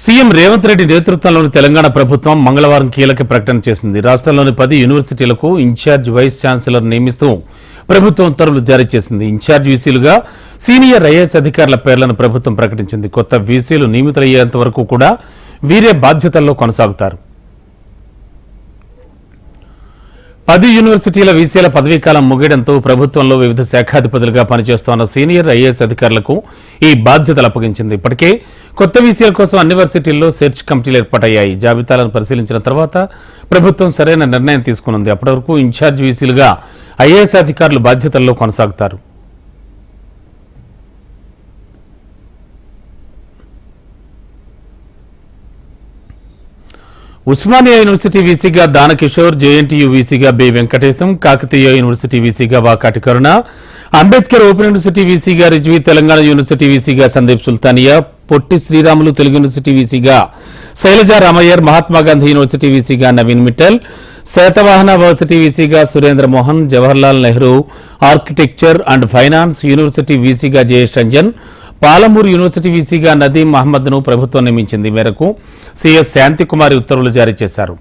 CM Revanth Reddy నేతృత్వంలోని తెలంగాణ ప్రభుత్వం మంగళవారం కీలక ప్రకటన చేసింది. రాష్ట్రంలోని 10 యూనివర్సిటీలకు ఇన్ఛార్జ్ వైస్ ఛాన్సలర్ నియమిస్తూ ప్రభుత్వం ఉత్తర్వులు జారీ చేసింది. ఇన్ఛార్జ్ వీసీలుగా సీనియర్ ఐఏఎస్ అధికారుల పేర్లను ప్రభుత్వం ప్రకటించింది. కొత్త వీసీలు నియమితులయ్యేంత వరకు కూడా వీరే బాధ్యతల్లో కొనసాగుతారు. 10 యూనివర్సిటీల వీసీల పదవీకాలం ముగియడంతో ప్రభుత్వంలో వివిధ శాఖాధిపతులుగా పనిచేస్తున్న సీనియర్ ఐఏఎస్ అధికారులకు ఈ బాధ్యతలు అప్పగించింది. ఇప్పటికే కొత్త వీసీల కోసం అన్ని యూనివర్సిటీల్లో సెర్చ్ కమిటీలు ఏర్పాటయ్యాయి. జాబితాలను పరిశీలించిన తర్వాత ప్రభుత్వం సరైన నిర్ణయం తీసుకునుంది. అప్పటి వరకు ఇన్ఛార్జ్ వీసీలుగా ఐఏఎస్ అధికారులు బాధ్యతల్లో కొనసాగుతారు. ఉస్మానియా యూనివర్సిటీ వీసీగా దానకిషోర్, జేఎన్టీయూ వీసీగా బి వెంకటేశం, కాకతీయ యూనివర్సిటీ వీసీగా వాకాటి కరుణ, అంబేద్కర్ ఓపెన్ యూనివర్సిటీ వీసీగా రిజ్వీ, తెలంగాణ యూనివర్సిటీ వీసీగా సందీప్ సుల్తానియా, పొట్టి శ్రీరాములు తెలుగు యూనివర్సిటీ వీసీగా శైలజా రామయ్యర్, మహాత్మాగాంధీ యూనివర్సిటీ వీసీగా నవీన్ మిట్టల్, శాతవాహన యూనివర్సిటీ వీసీగా Surendra Mohan, Jawaharlal Nehru architecture and finance university వీసీగా జయేష్ రంజన్, పాలమూరు యూనివర్సిటీ వీసీగా నదీం మహమ్మద్ ను ప్రభుత్వం నియమించింది. మేరకు సీఎస్ శాంతికుమారి ఉత్తర్వులు జారీ చేశారు.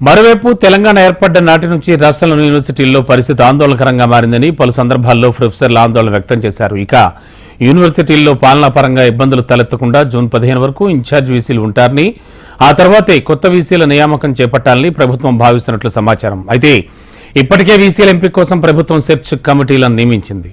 మరోవైపు తెలంగాణ ఏర్పడ్డ నాటి నుంచి రాష్ట్రంలోని యూనివర్సిటీల్లో పరిస్థితి ఆందోళనకరంగా మారిందని పలు సందర్భాల్లో ప్రొఫెసర్లు ఆందోళన వ్యక్తం చేశారు. ఇక యూనివర్సిటీల్లో పాలనాపరంగా ఇబ్బందులు తలెత్తకుండా జూన్ 15 వరకు ఇన్ఛార్జ్ వీసీలు ఉంటారని, ఆ తర్వాతే కొత్త వీసీల నియామకం చేపట్టాలని ప్రభుత్వం భావిస్తున్నట్లు సమాచారం. అయితే ఇప్పటికే వీసీల ఎంపిక కోసం ప్రభుత్వం సెర్చ్ కమిటీలను నియమించింది.